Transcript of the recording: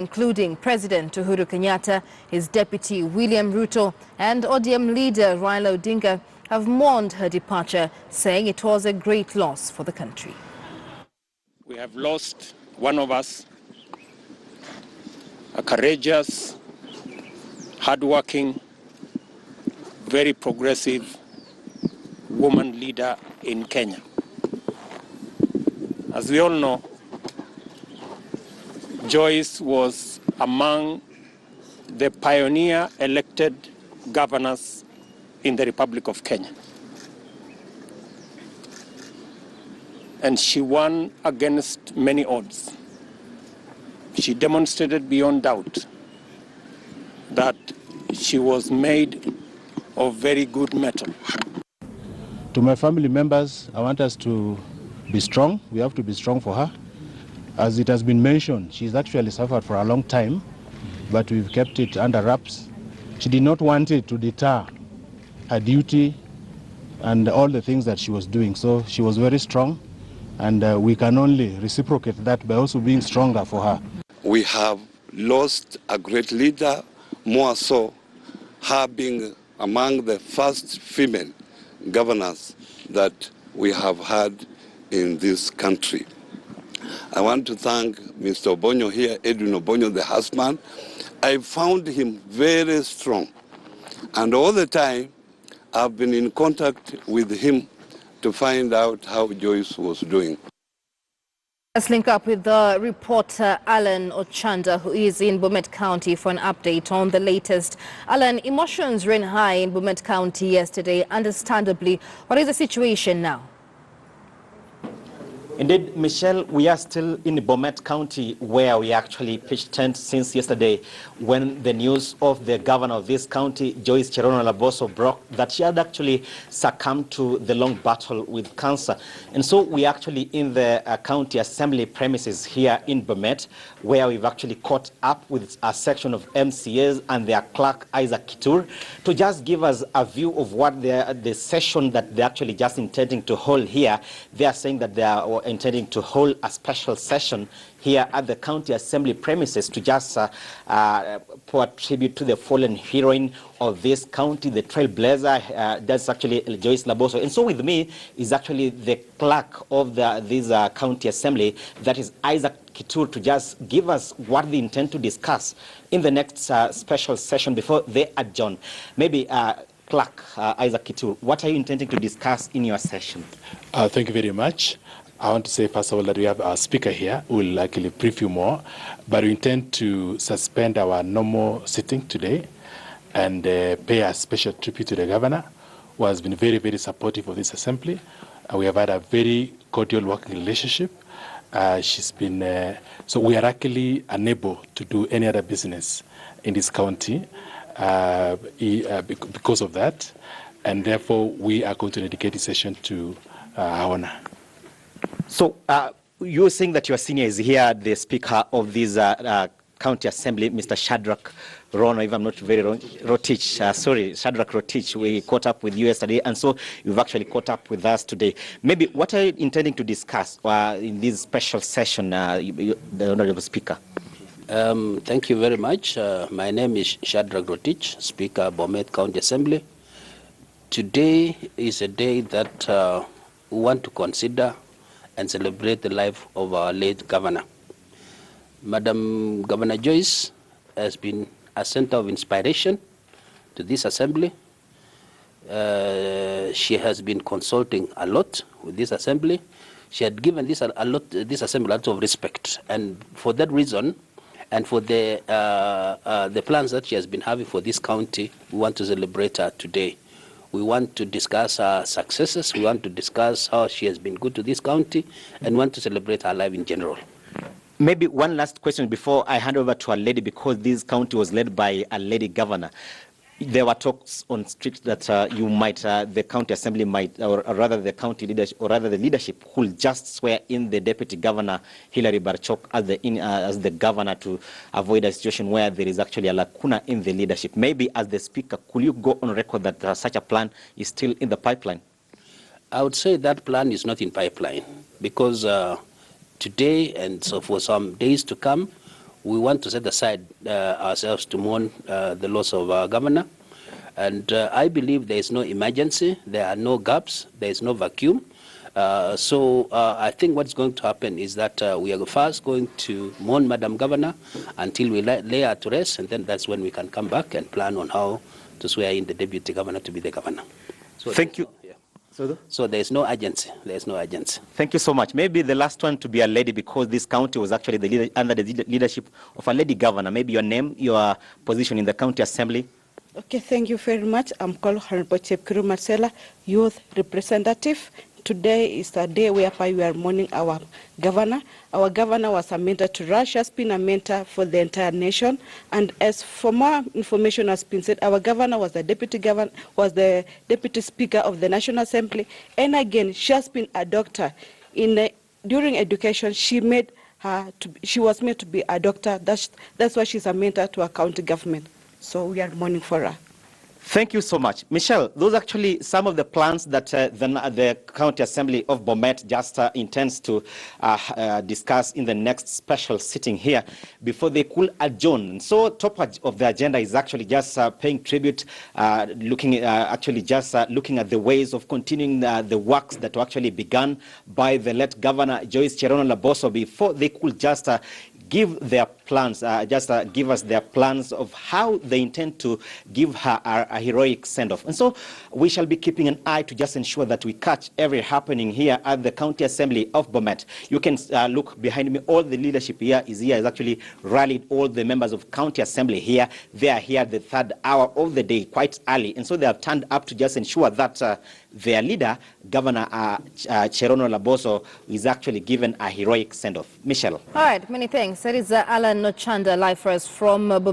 including President Uhuru Kenyatta, his deputy William Ruto, and ODM leader Raila Odinga have mourned her departure, saying it was a great loss for the country. We have lost one of us, a courageous, hardworking, very progressive woman leader in Kenya. As we all know, Joyce was among the pioneer elected governors in the Republic of Kenya. And she won against many odds. She demonstrated beyond doubt that she was made of very good metal. To my family members, I want us to be strong. We have to be strong for her. As it has been mentioned, she's actually suffered for a long time, but we've kept it under wraps. She did not want it to deter her duty and all the things that she was doing. So she was very strong, and we can only reciprocate that by also being stronger for her. We have lost a great leader, more so her being among the first female governors that we have had in this country. I want to thank Mr. Obonyo here, Edwin Obonyo, the husband. I found him very strong, and all the time I've been in contact with him to find out how Joyce was doing. Let's link up with the reporter Alan Ochanda, who is in Bomet County, for an update on the latest. Alan, emotions ran high in Bomet County yesterday, understandably. What is the situation now? Indeed, Michelle, we are still in Bomet County, where we actually pitched tent since yesterday when the news of the governor of this county, Joyce Laboso, broke that she had actually succumbed to the long battle with cancer. And so we are actually in the county assembly premises here in Bomet, where we've actually caught up with a section of MCAs and their clerk, Isaac Kitur, to just give us a view of what the session that they're actually just intending to hold here. They are saying that they are intending to hold a special session here at the county assembly premises to just pay tribute to the fallen heroine of this county, the trailblazer. That's actually Joyce Laboso. And so with me is actually the clerk of this county assembly, that is Isaac Kitur, to just give us what they intend to discuss in the next special session before they adjourn. Maybe clerk Isaac Kitur, what are you intending to discuss in your session? Thank you very much. I want to say, first of all, that we have our speaker here who will likely brief you more, but we intend to suspend our normal sitting today and pay a special tribute to the governor, who has been very, very supportive of this assembly. We have had a very cordial working relationship. She's been, so we are actually unable to do any other business in this county because of that, and therefore we are going to dedicate this session to her honor. So you're saying that your senior is here, the speaker of this county assembly, Mr. Shadrach Rono, if I'm not very wrong, Rotich, sorry, Shadrach Rotich. We caught up with you yesterday, and so you've actually caught up with us today. Maybe what are you intending to discuss in this special session, the honorable speaker? Thank you very much. My name is Shadrach Rotich, Speaker, Bomet County Assembly. Today is a day that we want to consider and celebrate the life of our late governor. Madam Governor Joyce has been a center of inspiration to this assembly. She has been consulting a lot with this assembly. She had given this assembly a lot of respect, and for that reason, and for the plans that she has been having for this county, we want to celebrate her today. We want to discuss her successes. We want to discuss how she has been good to this county, and want to celebrate her life in general. Maybe one last question before I hand over to a lady, because this county was led by a lady governor. There were talks on street that you might, the county assembly might, or rather the county leadership, or rather the leadership, will just swear in the deputy governor, Hilary Barchok, as the governor, to avoid a situation where there is actually a lacuna in the leadership. Maybe as the speaker, could you go on record that such a plan is still in the pipeline? I would say that plan is not in pipeline, because today and so for some days to come, we want to set aside ourselves to mourn the loss of our governor. And I believe there is no emergency, there are no gaps, there is no vacuum. So I think what's going to happen is that we are first going to mourn Madam Governor until we lay her to rest, and then that's when we can come back and plan on how to swear in the deputy governor to be the governor. So thank you. So there is no urgency. There is no urgency. Thank you so much. Maybe the last one to be a lady, because this county was actually under the leadership of a lady governor. Maybe your name, your position in the county assembly. Okay, thank you very much. I'm called Honorable Chepkuru Marcella, youth representative. Today is a day whereby we are mourning our governor. Our governor was a mentor to Russia, has been a mentor for the entire nation. And as for more information has been said, our governor was the deputy speaker of the National Assembly. And again, she has been a doctor. During education, she was made to be a doctor. That's why she's a mentor to our county government. So we are mourning for her. Thank you so much. Michelle, those are actually some of the plans that the County Assembly of Bomet just intends to discuss in the next special sitting here before they could adjourn. So top of the agenda is actually just paying tribute, looking at the ways of continuing the works that were actually begun by the late Governor Joyce Laboso before they could just give their plans, give us their plans of how they intend to give her a heroic send-off. And so we shall be keeping an eye to just ensure that we catch every happening here at the County Assembly of Bomet. You can look behind me. All the leadership here is actually rallied all the members of County Assembly here. They are here at the third hour of the day, quite early. And so they have turned up to just ensure that their leader, Governor Cherono Laboso, is actually given a heroic send-off. Michelle. All right, many thanks. That is Alan Nochanda live for us from Bomet.